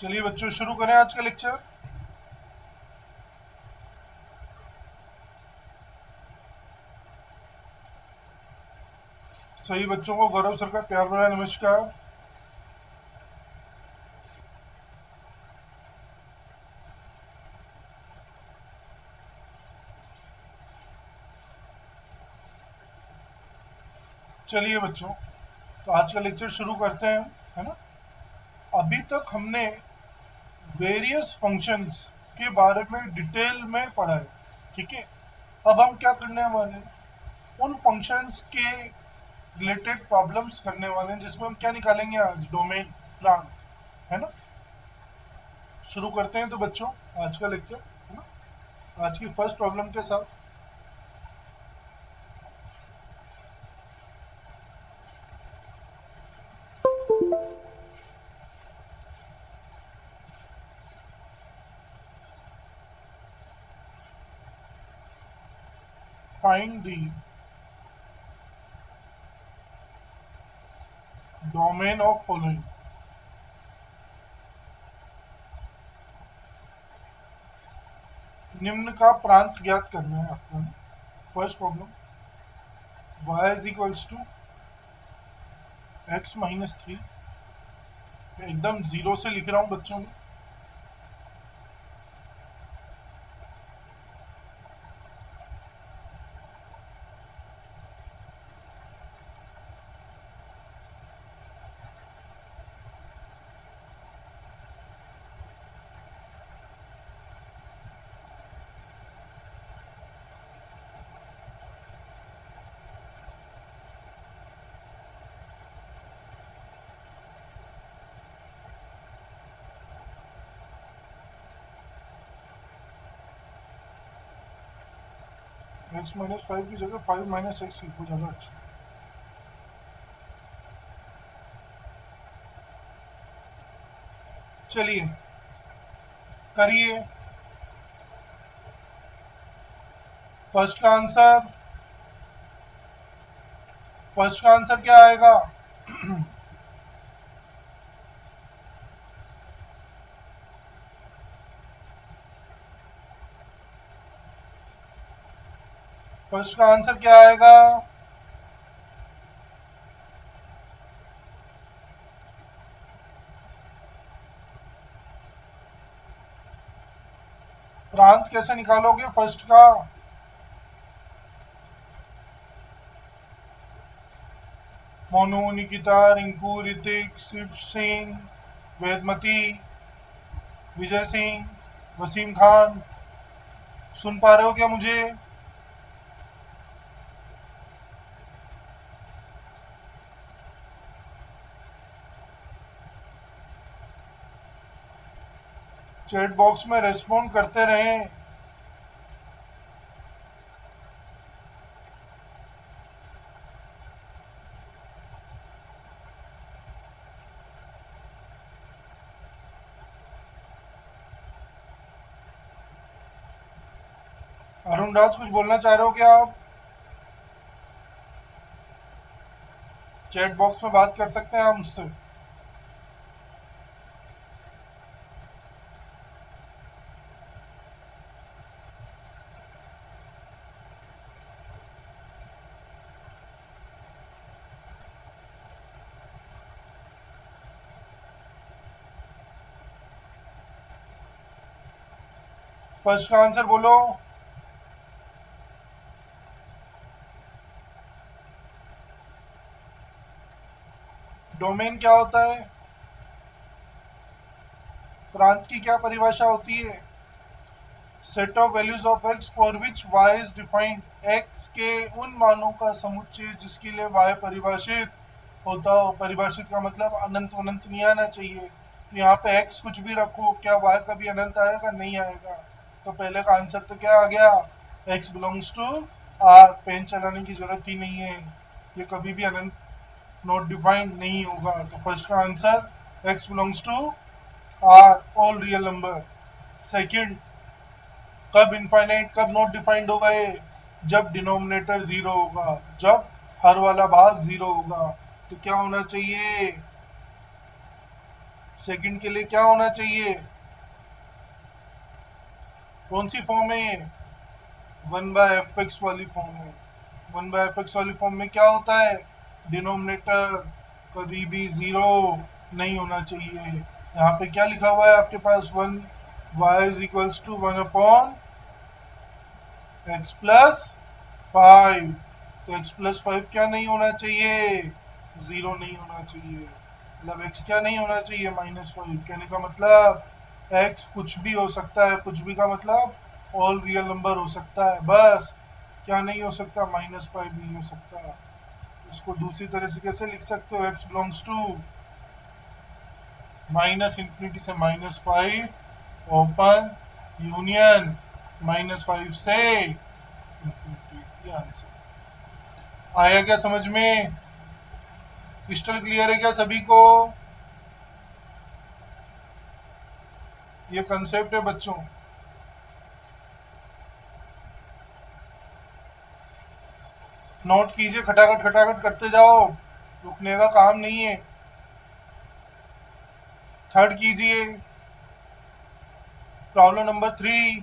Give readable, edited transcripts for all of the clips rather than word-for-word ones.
चलिए बच्चों शुरू करें आज का लेक्चर। सभी बच्चों को गौरव सर का प्यार भरा नमस्कार। चलिए बच्चों, तो आज का लेक्चर शुरू करते हैं, है ना। अभी तक हमने वेरियस फंक्शंस के बारे में डिटेल में पढ़ा है, ठीक है। अब हम क्या करने वाले हैं, उन फंक्शंस के रिलेटेड प्रॉब्लम्स करने वाले हैं जिसमें हम क्या निकालेंगे आज, डोमेन प्लान, है ना। शुरू करते हैं तो बच्चों आज का लेक्चर, है ना, आज की फर्स्ट प्रॉब्लम के साथ। Find the domain of following. निम्न का प्रांत ज्ञात करना है आपको। First problem, y is equals to x minus three. एकदम जीरो से लिख रहा हूँ बच्चों। एक्स माइनस फाइव की जगह फाइव माइनस एक्स लिखो, ज़्यादा अच्छा। चलिए करिए। फर्स्ट का आंसर क्या आएगा। फर्स्ट का आंसर क्या आएगा। प्रांत कैसे निकालोगे फर्स्ट का। मोनू, निकिता, रिंकू, ऋतिक, शिव सिंह, वेदमती, विजय सिंह, वसीम खान। सुन पा रहे हो क्या मुझे। चैट बॉक्स में रेस्पॉन्ड करते रहें। अरुण राज कुछ बोलना चाह रहे हो क्या आप। चैट बॉक्स में बात कर सकते हैं आप मुझसे। फर्स्ट का आंसर बोलो। डोमेन क्या होता है, प्रांत की क्या परिभाषा होती है। Set of values of x for which y is defined. X के उन मानों का समुच्चय जिसके लिए वाई परिभाषित होता हो। परिभाषित का मतलब अनंत अनंत नहीं आना चाहिए। तो यहाँ पे एक्स कुछ भी रखो, क्या वाई कभी अनंत आएगा, नहीं आएगा। तो पहले का आंसर तो क्या आ गया, x belongs to R. Pen चलाने की जरूरत ही नहीं है, ये कभी भी अनंत नॉट डिफाइंड नहीं होगा। तो फर्स्ट का answer x belongs to R all real number. Second, कब इनफाइनाइट कब नॉट डिफाइंड होगा ये, जब डिनोमिनेटर जीरो होगा, जब हर वाला भाग जीरो होगा। तो क्या होना चाहिए, सेकंड के लिए क्या होना चाहिए, कौन सी फॉर्म है ये, 1/fx वाली फॉर्म है। 1/fx वाली फॉर्म में क्या होता है, डिनोमिनेटर कभी भी जीरो नहीं होना चाहिए। यहाँ पे क्या लिखा हुआ है आपके पास, 1 y is equals to 1/x+5, तो x+5 क्या नहीं होना चाहिए, जीरो नहीं होना चाहिए। मतलब x क्या नहीं होना चाहिए, -5। कहने का मतलब x कुछ भी हो सकता है, कुछ भी का मतलब ऑल रियल नंबर हो सकता है, बस क्या नहीं हो सकता, -5 नहीं हो सकता। इसको दूसरी तरह से कैसे लिख सकते हो, x बिलोंग्स टू -∞ से -5 ओपन यूनियन -5 से इंफिनिटी। ये आंसर आया क्या समझ में, क्रिस्टल क्लियर है क्या सभी को, ये कंसेप्ट है बच्चों। नोट कीजिए, खटाखट खटाखट करते जाओ, रुकने का काम नहीं है। थर्ड कीजिए, प्रॉब्लम नंबर 3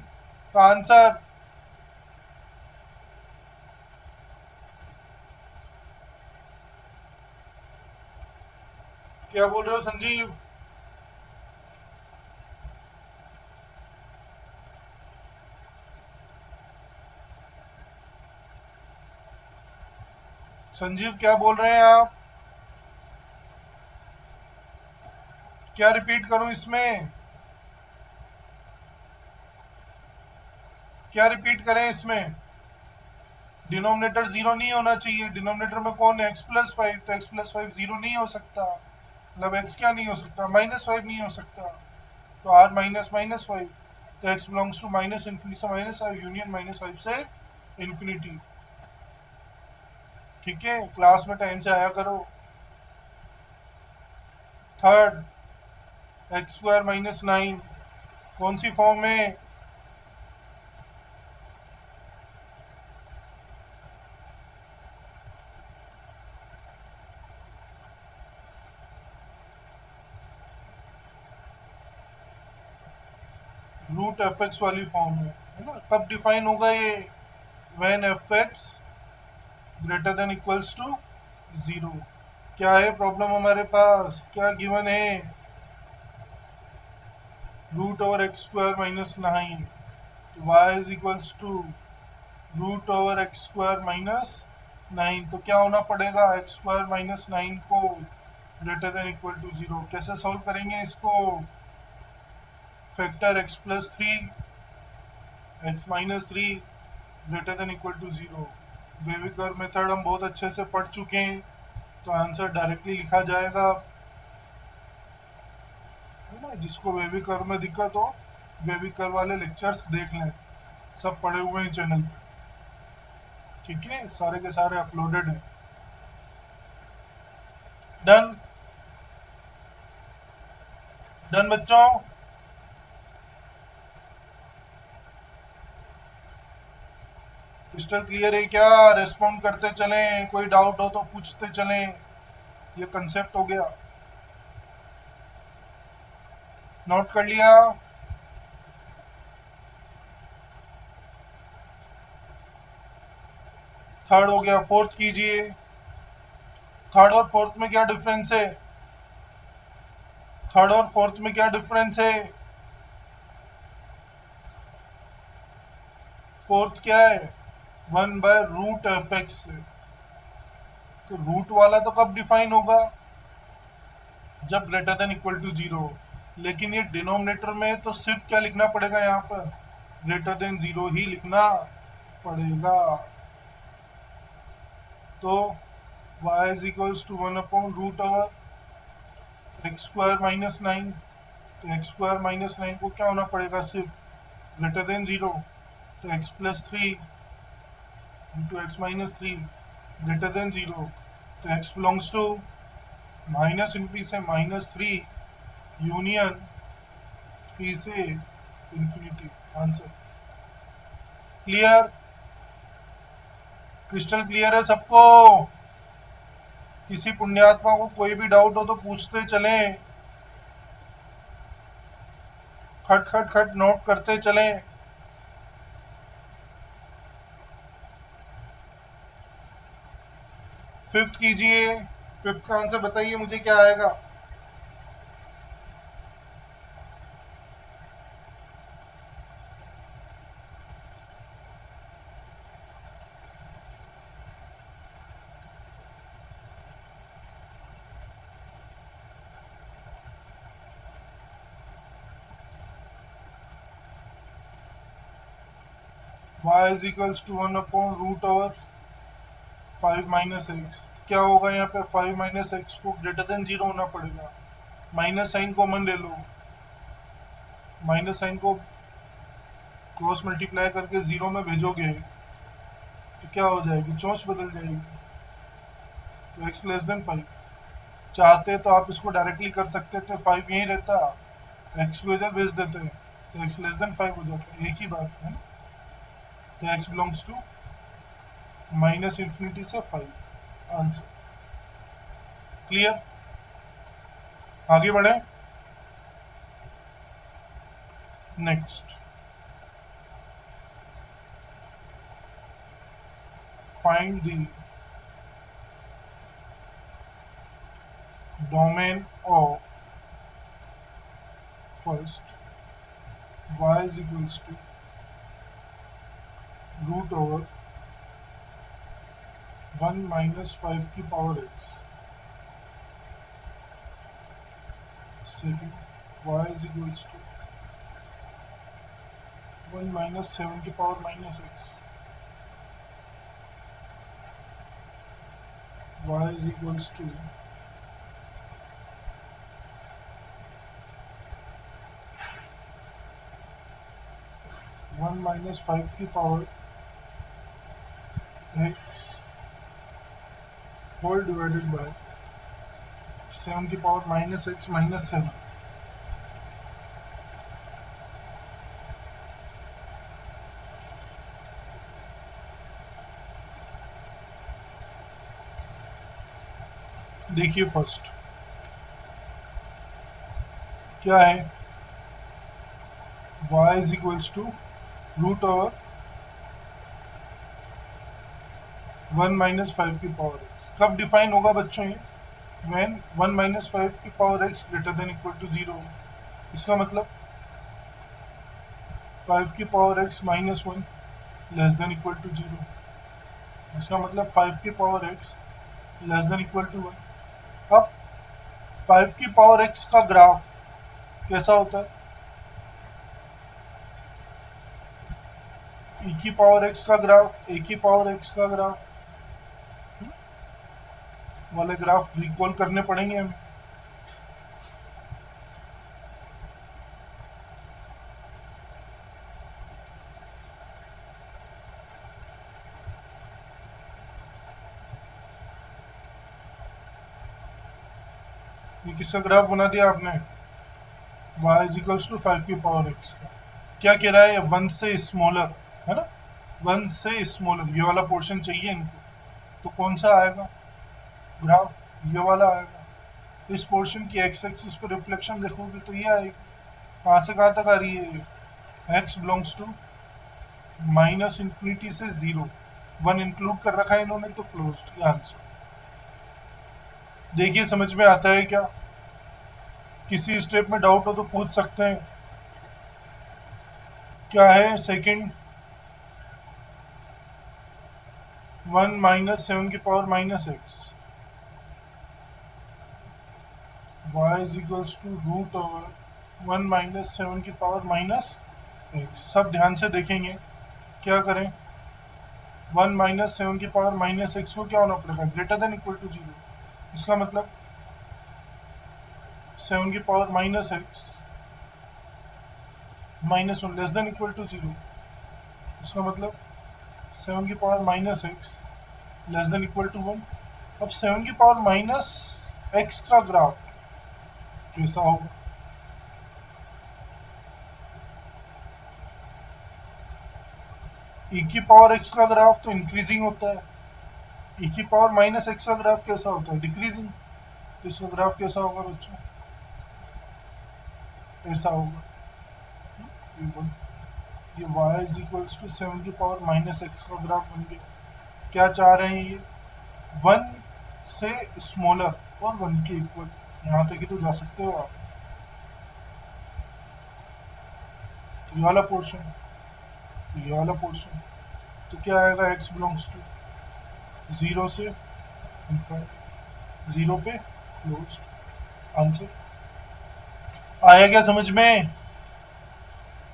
का आंसर। क्या बोल रहे हो संजीव, संजीव क्या बोल रहे हैं आप, क्या रिपीट करूं इसमें, क्या रिपीट करें इसमें, डिनोमिनेटर जीरो नहीं होना चाहिए, डिनोमिनेटर में कौन है, x+5, तो x+5 जीरो नहीं हो सकता। मतलब x क्या नहीं हो सकता, -5 नहीं हो सकता, तो r -5, तो x बिलोंग्स टू -∞ से -5 यूनियन -5 से इंफिनिटी। ठीक है, क्लास में टाइम से आया करो। थर्ड, x² - 9 कौन सी फॉर्म में, √fx वाली फॉर्म है ना। कब डिफाइन होगा ये, when fx greater than equals to 0। क्या है प्रॉब्लम हमारे पास, क्या गिवन है, √x² - 9, y is equals to √x² - 9, तो क्या होना पड़ेगा, x² - 9 को ग्रेटर देन इक्वल टू 0। कैसे सॉल्व करेंगे इसको, factor x+3 x-3 greater than equal to 0। Wavy curve method हम बहुत अच्छे से पढ़ चुके हैं, तो आंसर डायरेक्टली लिखा जाएगा, है ना। जिसको वेविकर में दिक्कत हो, वेविकर वाले लेक्चर्स देख लें, सब पढ़े हुए हैं चैनल पे। ठीक है, सारे के सारे अपलोडेड हैं। डन, डन बच्चों, क्रिस्टल क्लियर है क्या, रेस्पॉन्ड करते चलें, कोई डाउट हो तो पूछते चलें, ये कंसेप्ट हो गया, नोट कर लिया। थर्ड हो गया, फोर्थ कीजिए। थर्ड और फोर्थ में क्या डिफरेंस है, थर्ड और फोर्थ में क्या डिफरेंस है, फोर्थ क्या है, 1/√fx है। तो रूट वाला तो कब डिफाइन होगा, जब ग्रेटर देन इक्वल टू 0। लेकिन ये डिनोमिनेटर में तो सिर्फ क्या लिखना पड़ेगा, यहाँ पर ग्रेटर देन 0 ही लिखना पड़ेगा। तो y is equals to 1/√x²-9, तो x² - 9 को क्या होना पड़ेगा, सिर्फ ग्रेटर देन 0, तो x+3 into x-3 greater then 0, तो x बिलोंग्स टू -∞ से -3 यूनियन 3 से infinity. Answer clear, crystal clear है सबको, किसी पुण्यात्मा को कोई भी डाउट हो तो पूछते चलें। खट खट खट नोट करते चलें। फिफ्थ कीजिए। फिफ्थ का आंसर बताइए मुझे क्या आएगा। y is equals to 1/√5 - x। क्या होगा यहाँ पे, 5 - x को ग्रेटर देन 0 होना पड़ेगा। माइनस साइन कॉमन ले लो, माइनस साइन को क्रॉस मल्टीप्लाई करके 0 में भेजोगे तो क्या हो जाएगी, चोंच बदल जाएगी। तो x लेस देन 5। चाहते तो आप इसको डायरेक्टली कर सकते थे, 5 यहीं रहता, x को इधर भेज देते तो x लेस देन 5 हो जाता, एक ही बात है ना। तो x बिलोंग्स टू -∞ से 5। Answer clear. आगे बढ़े। Next, find the domain of first y is equals to √1 - 5 की power x। Second, y is equals to 1 - 7 की power -x। y is equals to 1 - 5 की power x whole divided by 7 की power -x -7। देखिए first क्या है, y is equals to √1 - 5 की power x। कब define होगा बच्चों ये, when 1 - 5 की power x greater than equal to 0। इसका मतलब 5 की power x -1 less than equal to 0। इसका मतलब 5 की power x less than equal to 1। अब 5 की पावर x का ग्राफ कैसा होता है, e की पावर x का ग्राफ, a की पावर x का ग्राफ वाले ग्राफ रिकॉल करने पड़ेंगे हमें। ये किसका ग्राफ बना दिया आपने, y इज इक्वल्स टू 5 की पावर x का। क्या कह रहा है, 1 से स्मॉलर है ना, 1 से स्मॉलर ये वाला पोर्शन चाहिए इनको। तो कौन सा आएगा ग्राफ, ये वाला आएगा। इस पोर्शन की एक्स एक्सिस पर रिफ्लेक्शन देखोगे तो ये आएगी। कहाँ से कहाँ तक आ रही है, x बिलोंग्स टू -∞ से 0। 1 इंक्लूड कर रखा है इन्होंने तो क्लोज्ड। ये आंसर देखिए समझ में आता है क्या, किसी स्टेप में डाउट हो तो पूछ सकते हैं। क्या है सेकंड, 1 - 7 की power -x। y is equals to √1 - 7 की पावर -x। सब ध्यान से देखेंगे, क्या करें, 1 - 7 की पावर -x को क्या होना पड़ेगा, ग्रेटर देन इक्वल टू 0। इसका मतलब 7 की power -x -1 less than equal to 0। इसका मतलब 7 की power -x less than equal to 1। अब 7 की पावर -x का ग्राफ कैसा होगा, e की पावर x का ग्राफ तो इंक्रीजिंग होता है, e की पावर -x का ग्राफ कैसा होता है, डिक्रीजिंग। तो इसका ग्राफ कैसा होगा बच्चों, ऐसा होगा। ये y इज इक्वल्स टू 7 की पावर माइनस एक्स का ग्राफ बन गया। क्या चाह रहे हैं ये? 1 से स्मॉलर और 1 के इक्वल, यहाँ तक ही तो जा सकते हो आप। ये वाला पोर्शन, ये वाला पोर्शन, तो क्या आएगा? x बिलोंग्स टू 0 से इनफाइनाइट, 0 पे क्लोज। आंसर आया क्या समझ में?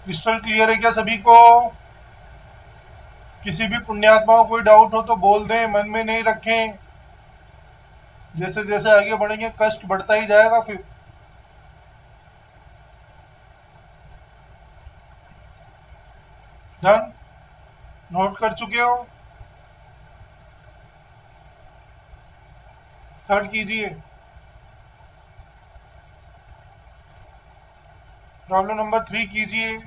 क्रिस्टल क्लियर है क्या सभी को? किसी भी पुण्यात्मा को कोई डाउट हो तो बोल दें, मन में नहीं रखें। जैसे जैसे आगे बढ़ेंगे कष्ट बढ़ता ही जाएगा फिर। डन? नोट कर चुके हो? थर्ड कीजिए। प्रॉब्लम नंबर 3 कीजिए।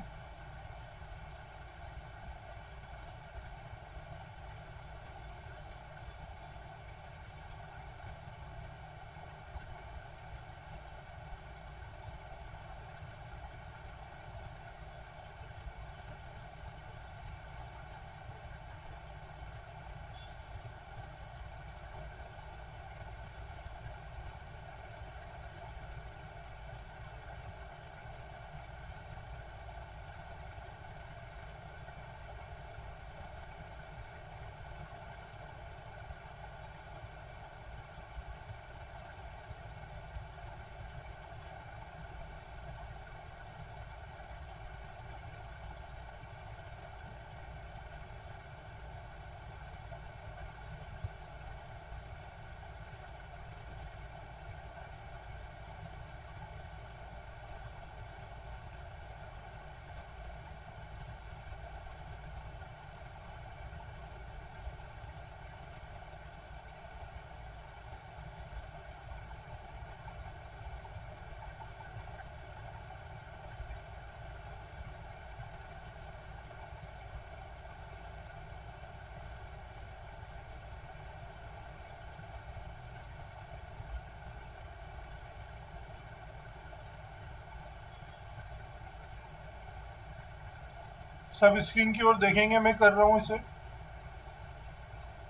सब स्क्रीन की ओर देखेंगे, मैं कर रहा हूं इसे।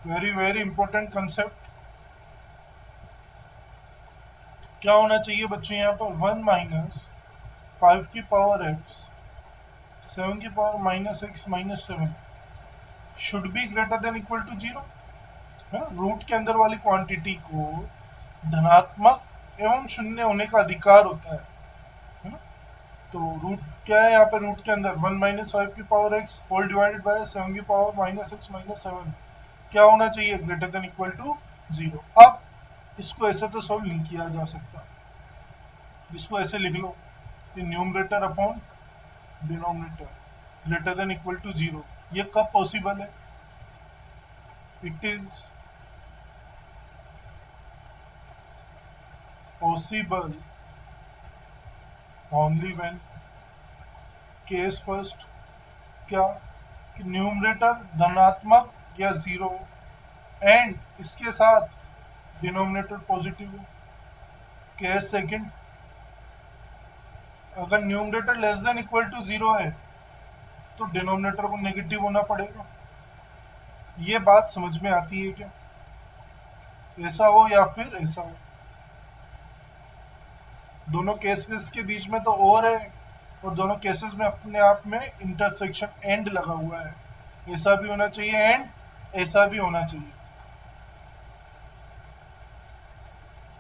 Very very important concept. क्या होना चाहिए बच्चों यहाँ पर? 1 माइनस 5 की पावर एक्स 7 की power minus x minus 7 should be greater than equal to 0, है ना? रूट के अंदर वाली क्वांटिटी को धनात्मक एवं शून्य होने का अधिकार होता है ना? तो रूट क्या है यहाँ पे? रूट के अंदर 1 माइनस 5 की power x whole divided by 7 की पावर माइनस एक्स माइनस 7 क्या होना चाहिए? Greater than equal to 0। अब इसको ऐसे तो सॉल्व नहीं किया जा सकता, इसको ऐसे लिख लो कि numerator upon denominator greater than equal to 0। ये कब पॉसिबल है? It is possible only when case first, क्या? कि न्यूमरेटर धनात्मक या 0 एंड इसके साथ डिनोमिनेटर पॉजिटिव हो। केस सेकंड, अगर numerator less than equal to 0 है तो डिनोमिनेटर को नेगेटिव होना पड़ेगा। ये बात समझ में आती है क्या? ऐसा हो या फिर ऐसा हो, दोनों केसेस के बीच में तो और है, और दोनों केसेस में अपने आप में इंटरसेक्शन एंड लगा हुआ है। ऐसा भी होना चाहिए एंड ऐसा भी होना चाहिए।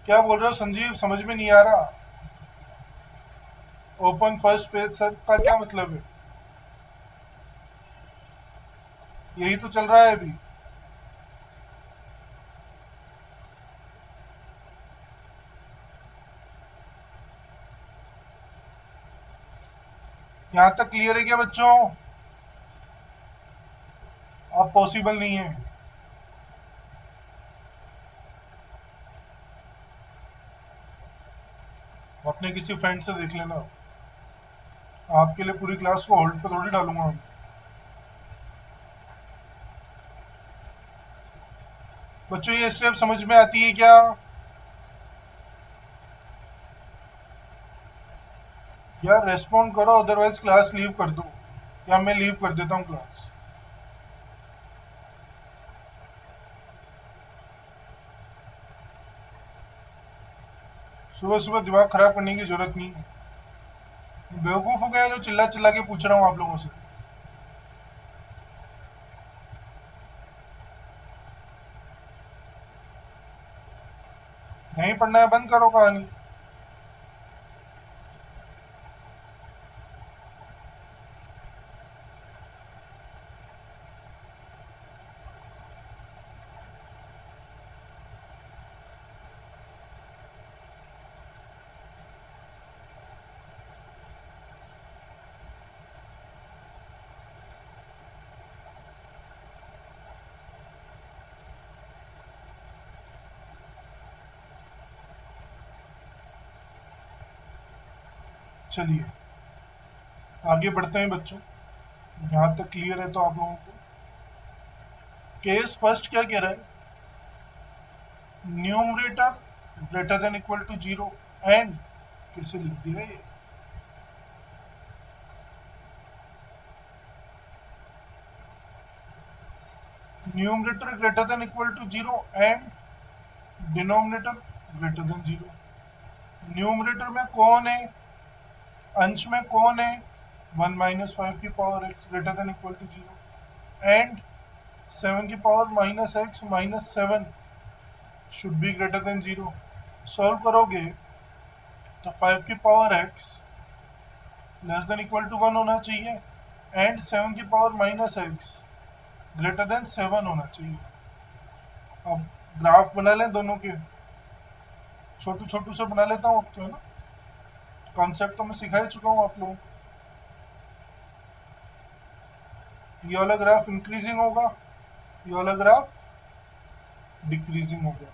क्या बोल रहे हो संजीव? समझ में नहीं आ रहा? ओपन फर्स्ट पेज सर का क्या मतलब है? यही तो चल रहा है अभी। यहां तक क्लियर है क्या बच्चों? अब पॉसिबल नहीं है। अपने किसी फ्रेंड से देख लेना। आपके लिए पूरी क्लास को होल्ड पे थोड़ी डालूंगा। बच्चों ये स्टेप समझ में आती है क्या? यार रेस्पॉन्ड करो, अदरवाइज क्लास लीव कर दो, या मैं लीव कर देता हूँ क्लास। सुबह सुबह दिमाग खराब करने की जरूरत नहीं है। बेवकूफ हो गया जो चिल्ला चिल्ला के पूछ रहा हूँ आप लोगों से। नहीं पढ़ना है, बंद करो कहानी। चलिए आगे बढ़ते हैं बच्चों, यहाँ तक क्लियर है तो आप लोगों को। केस फर्स्ट क्या कह रहा है, numerator greater than equal to zero and, फिर से लिख दिया ये, numerator greater than equal to zero and denominator greater than zero. Numerator में कौन है, अंश में कौन है, 1 - 5 की power x greater than equal to zero and 7 की power -x - 7 should be greater than zero. Solve करोगे तो 5 की power x less than equal to 1 होना चाहिए एंड 7 की पावर -x ग्रेटर देन 7 होना चाहिए। अब ग्राफ बना लें दोनों के, छोटू छोटू से बना लेता हूँ अब तो, है ना। कॉन्सेप्ट तो मैं सिखा ही चुका हूँ आप लोगों को। ये वाला ग्राफ इंक्रीजिंग होगा, ये वाला ग्राफ डिक्रीजिंग होगा।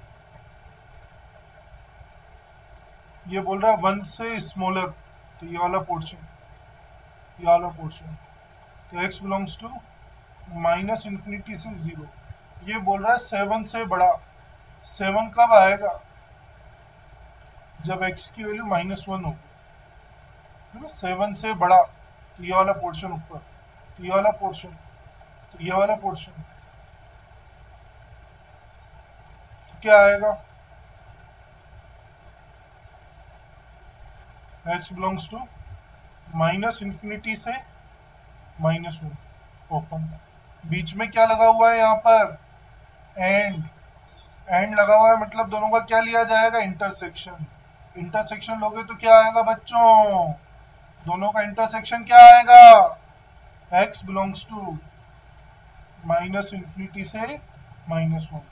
ये बोल रहा है 1 से स्मॉलर, तो ये वाला पोर्शन, ये वाला पोर्शन, तो x belongs to minus infinity से जीरो। ये बोल रहा है 7 से बड़ा। 7 कब आएगा, जब x की वैल्यू -1 होगी, है ना। 7 से बड़ा, तो ये वाला पोर्शन ऊपर, तो ये वाला पोर्शन, तो ये वाला पोर्शन, तो क्या आएगा, h belongs to minus infinity से -1 ओपन। बीच में क्या लगा हुआ है यहाँ पर, एंड। एंड लगा हुआ है मतलब दोनों का क्या लिया जाएगा, इंटरसेक्शन। इंटरसेक्शन लोगे तो क्या आएगा बच्चों, दोनों का इंटरसेक्शन क्या आएगा, x belongs to minus infinity से -1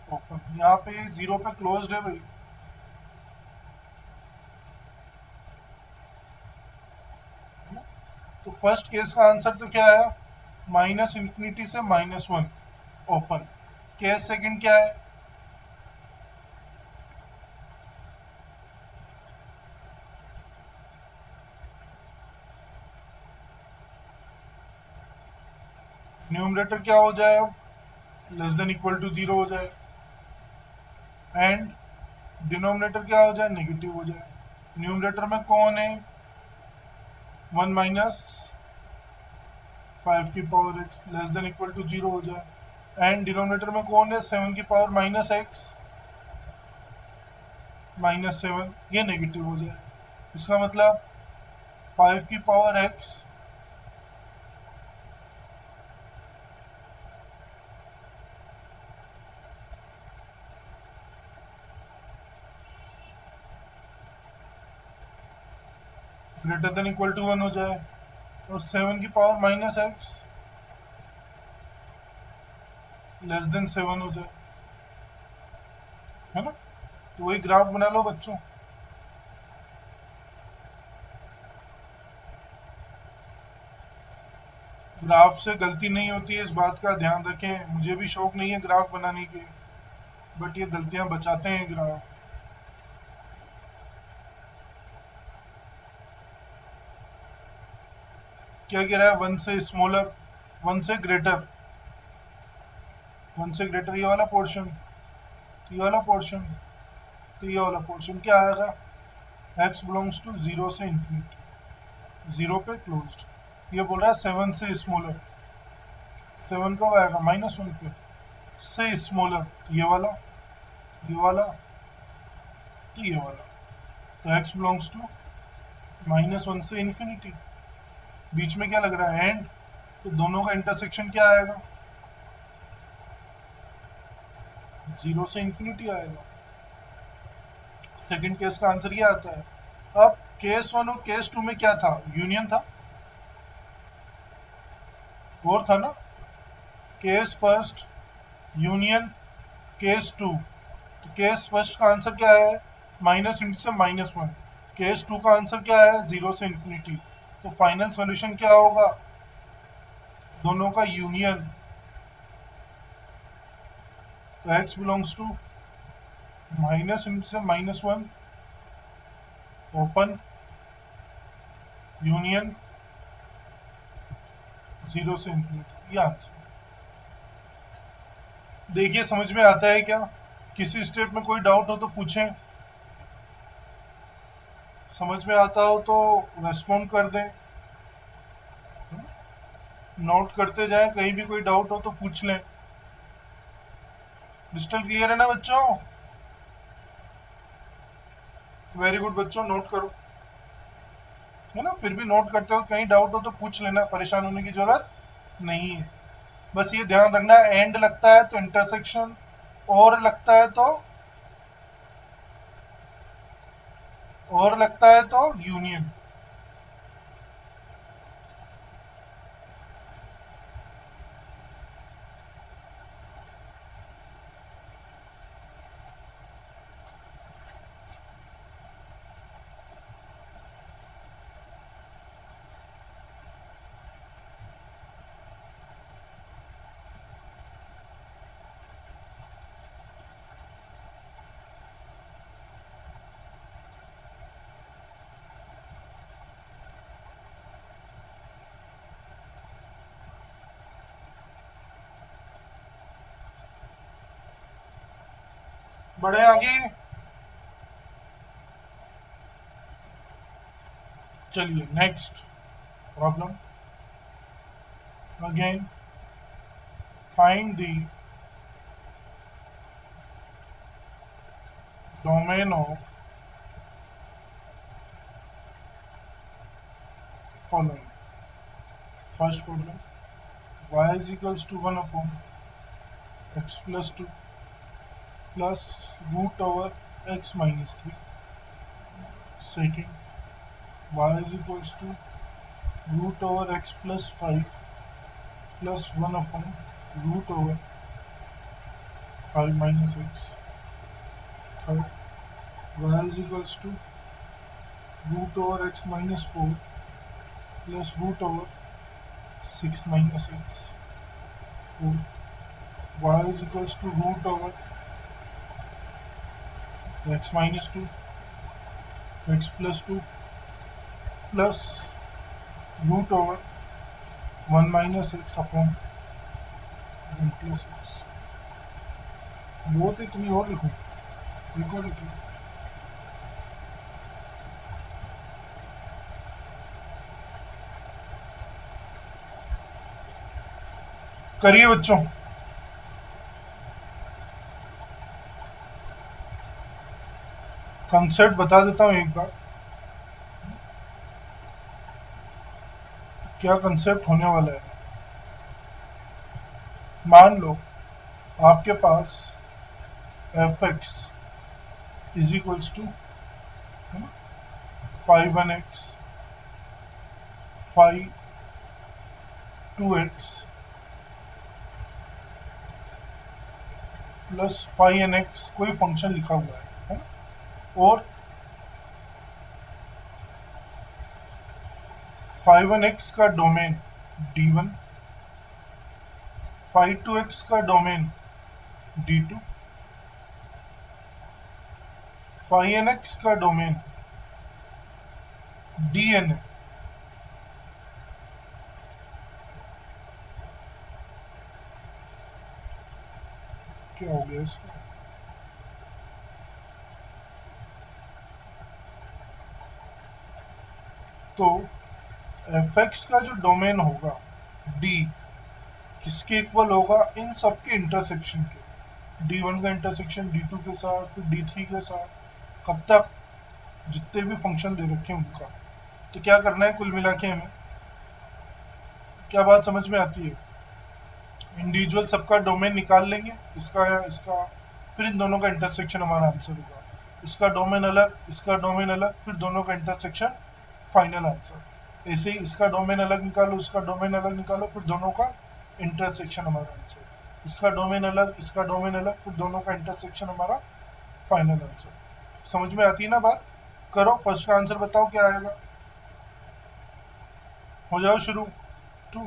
ओपन। यहाँ पे जीरो पे क्लोज्ड है भाई। तो फर्स्ट केस का आंसर तो क्या है, माइनस इंफिनिटी से -1 ओपन। केस सेकंड क्या है, न्यूमरेटर क्या हो जाए, less than equal to zero हो जाए एंड डिनोमिनेटर क्या हो जाए, नेगेटिव हो जाए। न्यूमरेटर में कौन है, 1 - 5 की power x less than equal to zero हो जाए एंड डिनोमिनेटर में कौन है, 7 की पावर -x -7, ये नेगेटिव हो जाए। इसका मतलब 5 की power x greater than equal to 1 हो जाए और 7 की पावर -x लेस देन 7 हो जाए, है ना। तो वही ग्राफ बना लो बच्चों। ग्राफ से गलती नहीं होती है, इस बात का ध्यान रखें। मुझे भी शौक नहीं है ग्राफ बनाने के, बट ये गलतियां बचाते हैं ग्राफ। क्या कह रहा है, 1 से स्मॉलर, 1 से ग्रेटर, 1 से ग्रेटर ये वाला पोर्शन, ये वाला पोर्शन, तो ये वाला पोर्शन क्या आएगा, x बिलोंग्स टू 0 से इंफिनिटी। 0 पे क्लोज्ड। ये बोल रहा है 7 से स्मॉलर। 7 कब आएगा? -1 पे। से स्मॉलर ये वाला तो ये वाला। तो x बिलोंग्स टू -1 से इंफिनिटी। बीच में क्या लग रहा है? एंड। तो दोनों का इंटरसेक्शन क्या आएगा? 0 से इंफिनिटी आएगा। सेकंड केस का आंसर क्या आता है? अब केस 1 और केस 2 में क्या था? यूनियन था और था ना। Case first union case 2। तो केस फर्स्ट का आंसर क्या है? -इंटू से -1। केस 2 का आंसर क्या है? 0 से इंफिनिटी। तो फाइनल सॉल्यूशन क्या होगा? दोनों का यूनियन। तो x बिलोंग्स टू इंटू से -1 ओपन यूनियन 0 से इंफिनिटी। ये आंसर। देखिए समझ में आता है क्या? किसी स्टेप में कोई डाउट हो तो पूछें, समझ में आता हो तो रेस्पॉन्ड कर दें, नोट करते जाएं, कहीं भी कोई डाउट हो तो पूछ लें। क्रिस्टल क्लियर है ना बच्चों? वेरी गुड बच्चों, नोट करो, है ना। फिर भी नोट करते हो, कहीं डाउट हो तो पूछ लेना, परेशान होने की जरूरत नहीं है। बस ये ध्यान रखना, एंड लगता है तो इंटरसेक्शन, और लगता है तो यूनियन। बढ़े आगे। चलिए next problem. Again find the domain of following. First problem, y is equals to 1 upon x plus 2 plus root over x minus 3. Second, y is equals to root over x plus 5 plus 1 upon root over 5 minus x. Third, y is equals to root over x minus 4 plus root over 6 minus x. Fourth, y is equals to root over x minus 2 x plus 2 plus root over 1 minus x upon 1 plus x. वो तो इतनी और लिखूं, एक और लिख लो। करिए बच्चों। कंसेप्ट बता देता हूँ एक बार, क्या कंसेप्ट होने वाला है। मान लो आपके पास f x is equals to 5 1x 5 2x plus 5nx कोई फंक्शन लिखा हुआ है ना? और 5 1x का डोमेन d1, 5 2x का डोमेन d2, 5nx का डोमेन dn है। क्या हो गया इसको? तो एफ एक्स का जो डोमेन होगा डी किसके इक्वल होगा, इन सब के इंटरसेक्शन के, D1 का इंटरसेक्शन D2 के साथ, फिर D3 के साथ, कब तक, जितने भी फंक्शन दे रखे हैं उनका। तो क्या करना है कुल मिला के हमें, क्या बात समझ में आती है, इंडिविजुअल सबका डोमेन निकाल लेंगे, इसका या इसका, फिर इन दोनों का इंटरसेक्शन हमारा आंसर होगा, इसका डोमेन अलग, इसका डोमेन अलग, फिर दोनों का इंटरसेक्शन, फाइनल आंसर। ऐसे ही इसका डोमेन अलग निकालो, इसका डोमेन अलग निकालो, फिर दोनों का इंटरसेक्शन हमारा आंसर, इसका डोमेन अलग, इसका डोमेन अलग, फिर दोनों का इंटरसेक्शन हमारा फाइनल आंसर। समझ में आती है ना बात। करो फर्स्ट का आंसर बताओ क्या आएगा, हो जाओ शुरू। 2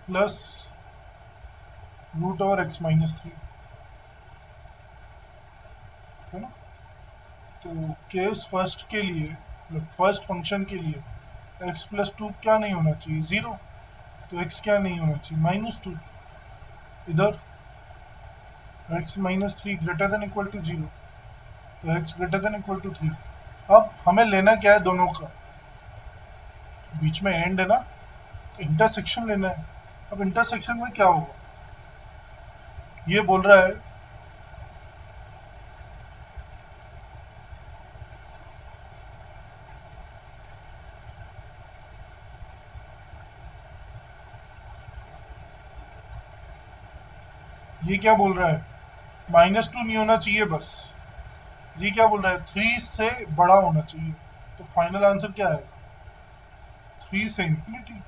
+ √(x-3) है ना। तो केस फर्स्ट के लिए, मतलब फर्स्ट फंक्शन के लिए x+2 क्या नहीं होना चाहिए, 0। तो x क्या नहीं होना चाहिए, -2। इधर x-3 greater than equal to 0, तो x greater than equal to 3। अब हमें लेना क्या है दोनों का, बीच में एंड है ना, तो इंटरसेक्शन लेना है। अब इंटरसेक्शन में क्या होगा, ये बोल रहा है ये क्या बोल रहा है, -2 नहीं होना चाहिए बस। ये क्या बोल रहा है, 3 से बड़ा होना चाहिए। तो फाइनल आंसर क्या है, 3 से इंफिनिटी।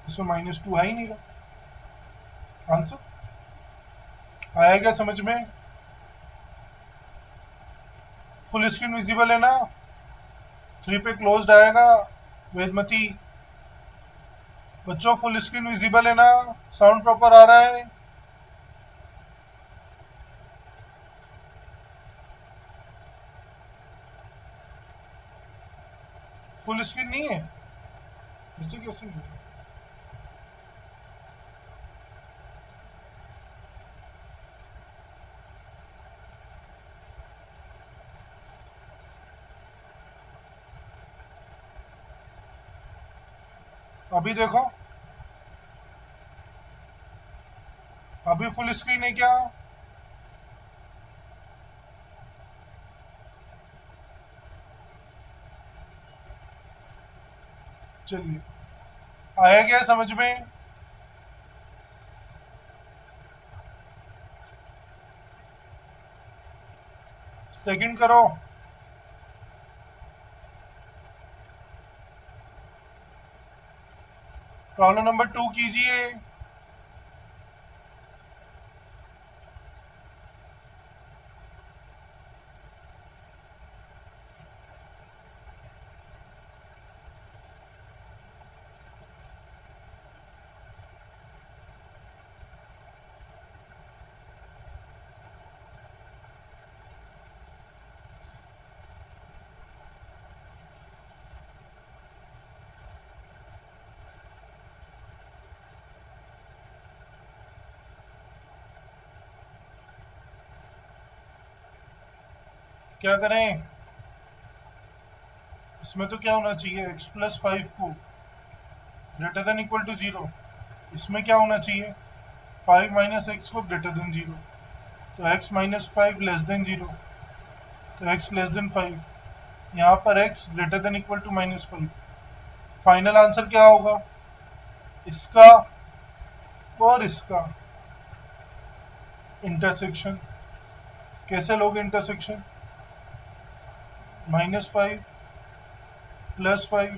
इसमें -2 है ही नहीं रहा आंसर। आया क्या समझ में, फुल स्क्रीन विजिबल है ना, 3 पे क्लोज्ड आएगा, वेदमती बच्चों फुल स्क्रीन विजिबल है ना, साउंड प्रॉपर आ रहा है। फुल स्क्रीन नहीं है, ऐसे कैसे है? अभी देखो, अभी फुल स्क्रीन है क्या, चलिए आया क्या समझ में। सेकंड करो, प्रॉब्लम नंबर 2 कीजिए। क्या करें, इसमें तो क्या होना चाहिए, x+5 को ग्रेटर देन इक्वल टू 0। इसमें क्या होना चाहिए, 5 - x को ग्रेटर देन 0। तो x-5 लेस देन 0, तो x लेस देन 5। यहाँ पर x greater than equal to -5। Final answer क्या होगा, इसका और इसका इंटरसेक्शन। कैसे लोगे इंटरसेक्शन, -5 +5।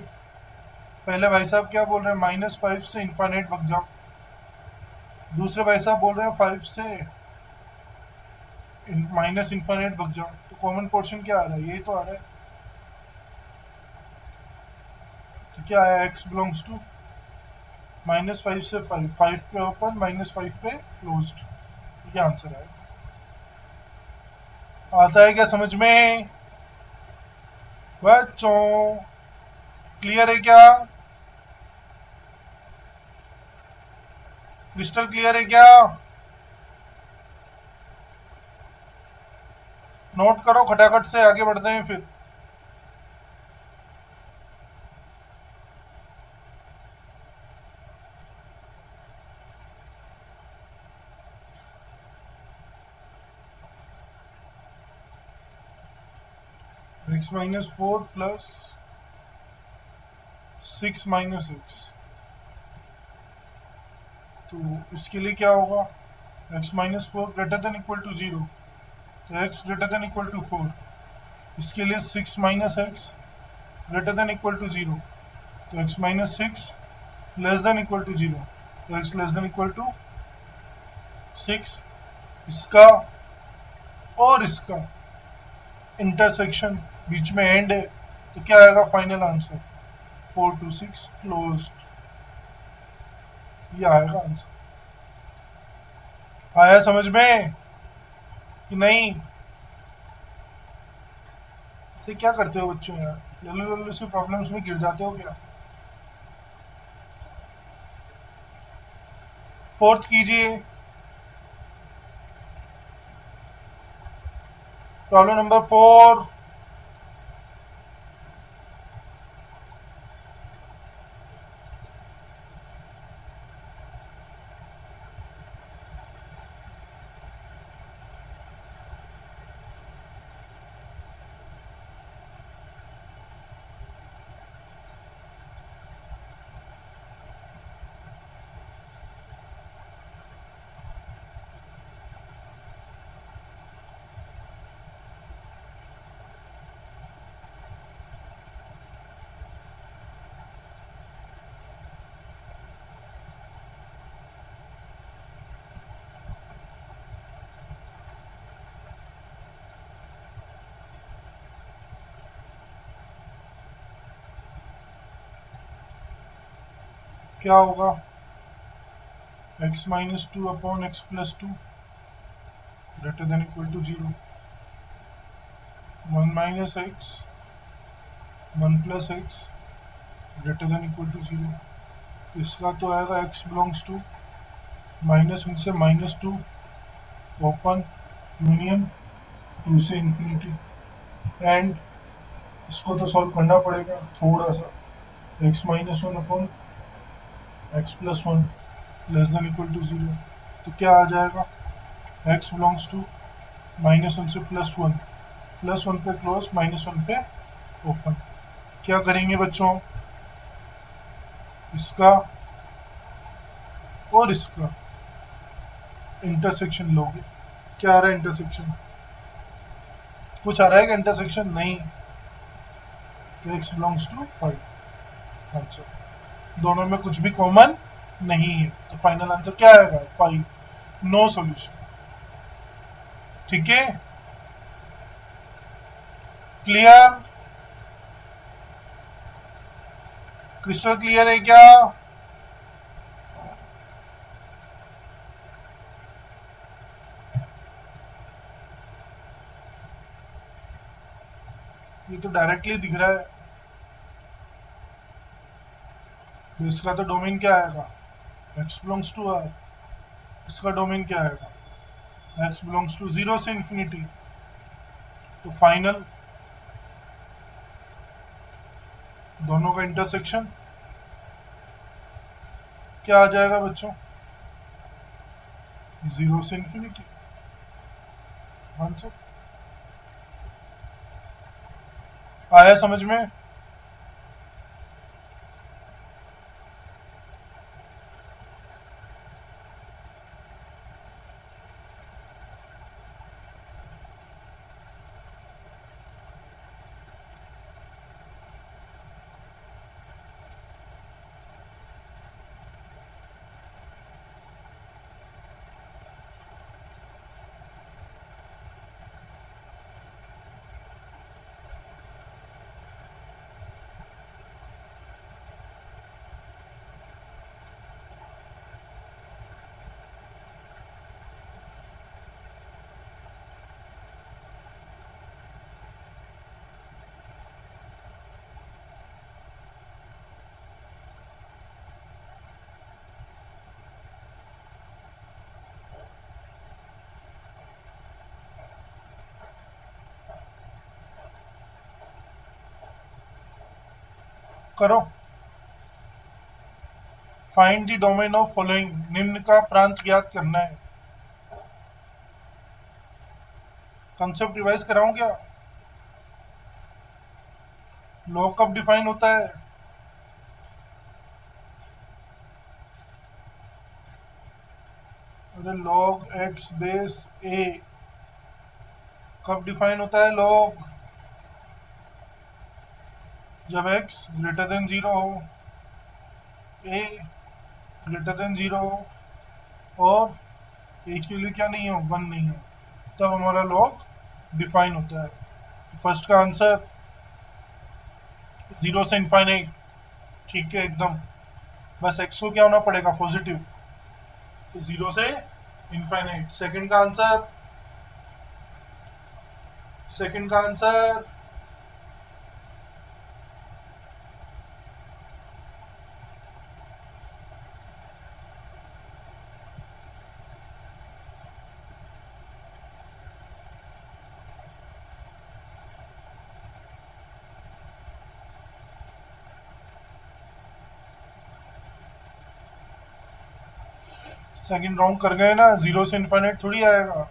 पहले भाई साहब क्या बोल रहे हैं, -5 से इन्फाइनाइट भाग जाओ, दूसरे भाई साहब बोल रहे हैं 5 से माइनस इन्फाइनाइट भाग जाओ। तो कॉमन पोर्शन क्या आ रहा है, यही तो आ रहा है। तो क्या आया, x बिलोंग्स टू -5 से 5, 5 पे ओपन, -5 पे क्लोज्ड, ये आंसर है। आता है क्या समझ में बच्चों, क्लियर है क्या, क्रिस्टल क्लियर है क्या, नोट करो खटाखट से, आगे बढ़ते हैं फिर। x minus 4 plus 6 minus x, तो इसके लिए क्या होगा, x minus 4 greater than equal to 0, तो x greater than equal to 4, इसके लिए 6 minus x greater than equal to 0, तो x minus 6 less than equal to 0, तो x less than equal to 6, इसका और इसका इंटरसेक्शन बीच में एंड है, तो क्या आएगा फाइनल आंसर 4 to 6 क्लोज्ड, ये आएगा आंसर। आया समझ में कि नहीं? से क्या करते हो बच्चों यार, लल्लू लल्लू से प्रॉब्लम्स में गिर जाते हो क्या? फोर्थ कीजिए, प्रॉब्लम नंबर 4। क्या होगा, x minus 2 upon x plus 2 greater than equal to 0, 1 minus x 1 plus x greater than equal to 0, तो इसका तो आएगा x बिलोंग्स टू माइनस 1 से माइनस 2 ओपन यूनियन 2 से इंफिनिटी, एंड इसको तो सॉल्व करना पड़ेगा थोड़ा सा, x minus 1 upon x plus 1 less than equal to 0, तो क्या आ जाएगा, x बिलोंग्स टू माइनस 1 से प्लस वन पे क्लोज माइनस 1 पे ओपन। क्या करेंगे बच्चों, इसका और इसका इंटरसेक्शन लोगे, क्या आ रहा है इंटरसेक्शन, कुछ आ रहा है क्या इंटरसेक्शन, नहीं, तो x बिलोंग्स टू 5 आंसर, दोनों में कुछ भी कॉमन नहीं है, तो फाइनल आंसर क्या आएगा 5, नो सॉल्यूशन। ठीक है, क्लियर, क्रिस्टल क्लियर है क्या? ये तो डायरेक्टली दिख रहा है, तो इसका तो डोमेन क्या आएगा, x बिलोंग्स टू r, इसका डोमेन क्या आएगा, x बिलोंग्स टू 0 से इंफिनिटी, तो फाइनल दोनों का इंटरसेक्शन क्या आ जाएगा बच्चों, 0 से इंफिनिटी आंसर। आया समझ में? करो, find the domain of following, निम्न का प्रांत ज्ञात करना है। कंसेप्ट रिवाइज कराऊं क्या? लॉग कब डिफाइन होता है? अरे लॉग एक्स बेस ए कब डिफाइन होता है लॉग? जब x ग्रेटर देन 0 हो, a ग्रेटर देन 0 हो और a के लिए क्या नहीं हो, 1 नहीं हो, तब हमारा लॉग डिफाइन होता है। फर्स्ट का आंसर 0 से इनफाइनाइट, ठीक है एकदम। बस x को क्या होना पड़ेगा, पॉजिटिव, तो 0 से इनफाइनाइट। सेकंड का आंसर सेकंड राउंड कर गए ना, 0 से इनफाइनाइट थोड़ी आएगा।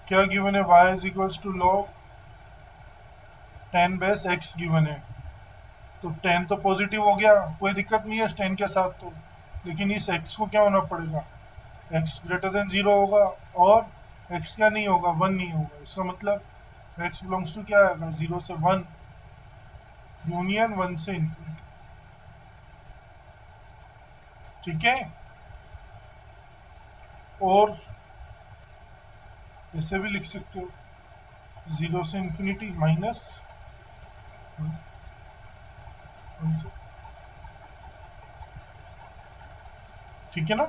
क्या गिवन है, y is equals to log 10 base x given है, तो 10 तो पॉजिटिव हो गया, कोई दिक्कत नहीं है इस 10 के साथ तो, लेकिन इस x को क्या होना पड़ेगा, x ग्रेटर देन 0 होगा और x क्या नहीं होगा, 1 नहीं होगा। इसका मतलब x बिलोंग्स टू क्या आएगा, 0 से 1 यूनियन 1 से इन्फिनिटी, ठीक है। और ऐसे भी लिख सकते हो, 0 से इन्फिनिटी माइनस 1 से, ठीक है ना,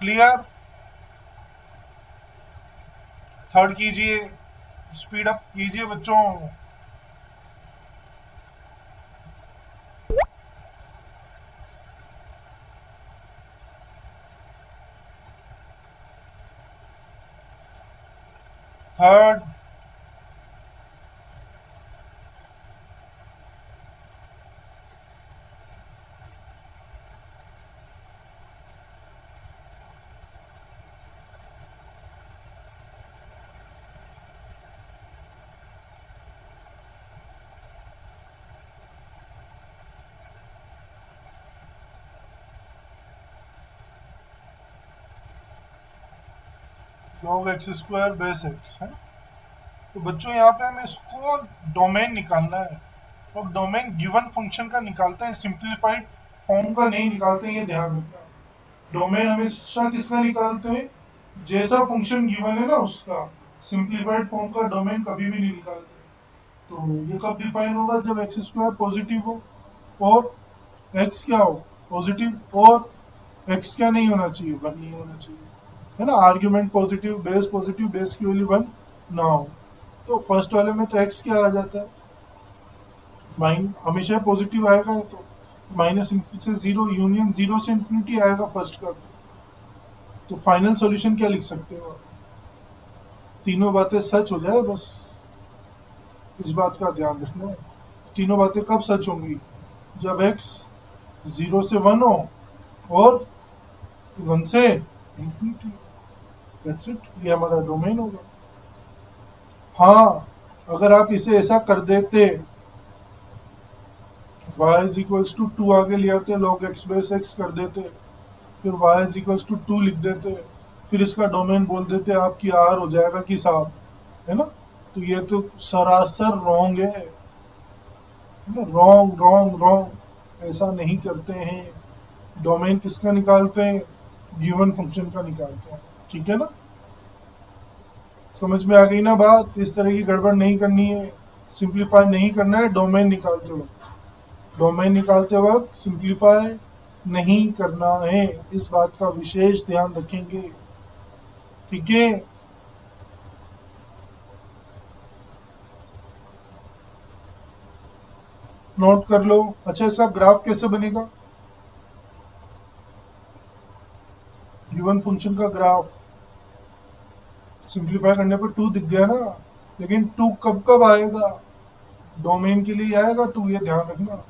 क्लियर। थर्ड कीजिए, स्पीड अप कीजिए बच्चों। Third, log x square base x है। तो बच्चों यहाँ पे हमें इसको डोमेन निकालना है, और डोमेन गिवन फंक्शन का निकालते हैं, सिंप्लीफाइड फॉर्म का नहीं निकालते हैं, ये ध्यान रखना। डोमेन हमेशा किसका निकालते हैं, जैसा फंक्शन गिवन है ना उसका, सिंप्लीफाइड फॉर्म का डोमेन कभी भी नहीं निकालते। तो ये कब डिफाइन होगा, जब एक्स स्क्वायर पॉजिटिव हो और एक्स क्या हो, पॉजिटिव, और एक्स क्या नहीं होना चाहिए, 1 नहीं होना चाहिए, है ना। आर्ग्यूमेंट पॉजिटिव, बेस की वैल्यू 1 ना हो। तो फर्स्ट वाले में तो एक्स क्या आ जाता है, माइन हमेशा पॉजिटिव आएगा, तो माइनस इनफिनिटी से 0 यूनियन 0 से इन्फिनिटी आएगा फर्स्ट का। तो फाइनल सॉल्यूशन क्या लिख सकते हो आप, तीनों बातें सच हो जाए बस, इस बात का ध्यान रखना है। तीनों बातें कब सच होंगी, जब x 0 से 1 हो और 1 से इन्फिनिटी, दैट्स इट, ये हमारा डोमेन होगा। हाँ, अगर आप इसे ऐसा कर देते, y इज इक्वल्स टू 2 आगे ले आते, log x बेस x कर देते, फिर y इज इक्वल्स टू 2 लिख देते, फिर इसका डोमेन बोल देते आपकी r हो जाएगा कि साहब, है ना। तो ये तो सरासर रॉन्ग है, रॉन्ग रॉन्ग रॉन्ग, ऐसा नहीं करते हैं। डोमेन किसका निकालते हैं, गिवन फंक्शन का निकालते हैं, ठीक है ना। समझ में आ गई ना बात, इस तरह की गड़बड़ नहीं करनी है, सिंप्लीफाई नहीं करना है डोमेन निकालते वक्त, डोमेन निकालते वक्त सिंप्लीफाई नहीं करना है, इस बात का विशेष ध्यान रखेंगे, ठीक है। नोट कर लो। अच्छा, इसका ग्राफ कैसे बनेगा, गिवन फंक्शन का ग्राफ, सिंप्लीफाई करने पर 2 दिख गया ना, लेकिन 2 कब कब आएगा, डोमेन के लिए आएगा 2, ये ध्यान रखना।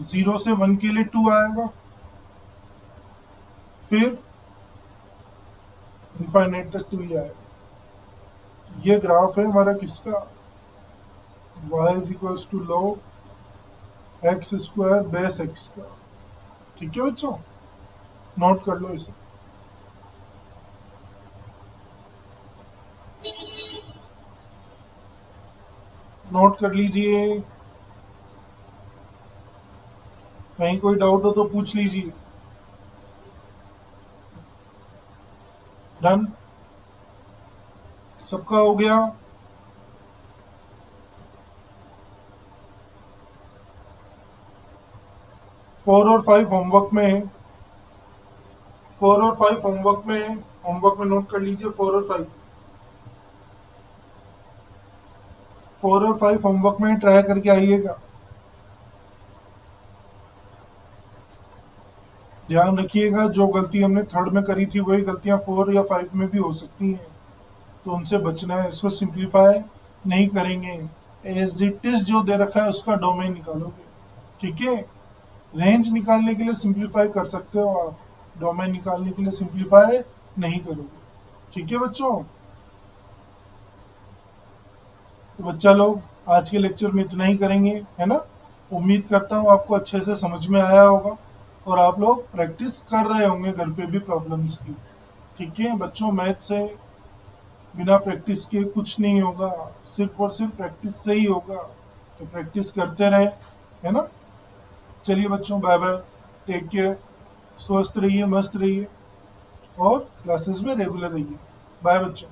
0 से 1 के लिए 2 आएगा, फिर इनफाइनाइट तक 2 ही आएगा। ये ग्राफ है हमारा किसका, y is equals to log x square base x का। ठीक है बच्चों, नोट कर लो इसे। नोट कर लीजिए, कहीं कोई डाउट हो तो पूछ लीजिए। डन, सबका हो गया। फोर और फाइव होमवर्क में है, फोर और फाइव होमवर्क में है, होमवर्क में नोट कर लीजिए फोर और फाइव। फोर और फाइव होमवर्क में ट्राई करके आइएगा। ध्यान रखिएगा, जो गलती हमने थर्ड में करी थी वही गलतियां फोर या फाइव में भी हो सकती हैं, तो उनसे बचना है। इसको सिंप्लीफाई नहीं करेंगे, एज इट इज जो दे रखा है उसका डोमेन निकालोगे। ठीक है, रेंज निकालने के लिए सिंप्लीफाई कर सकते हो आप, डोमेन निकालने के लिए सिंप्लीफाई नहीं करोगे। ठीक है बच्चों, तो बच्चा लोग आज के लेक्चर में इतना ही करेंगे, है ना। उम्मीद करता हूँ आपको अच्छे से समझ में आया होगा और आप लोग प्रैक्टिस कर रहे होंगे घर पे भी प्रॉब्लम्स की। ठीक है बच्चों, मैथ से बिना प्रैक्टिस के कुछ नहीं होगा, सिर्फ और सिर्फ प्रैक्टिस से ही होगा, तो प्रैक्टिस करते रहे, है ना। चलिए बच्चों, बाय बाय, टेक केयर, स्वस्थ रहिए, मस्त रहिए और क्लासेस में रेगुलर रहिए। बाय बच्चों।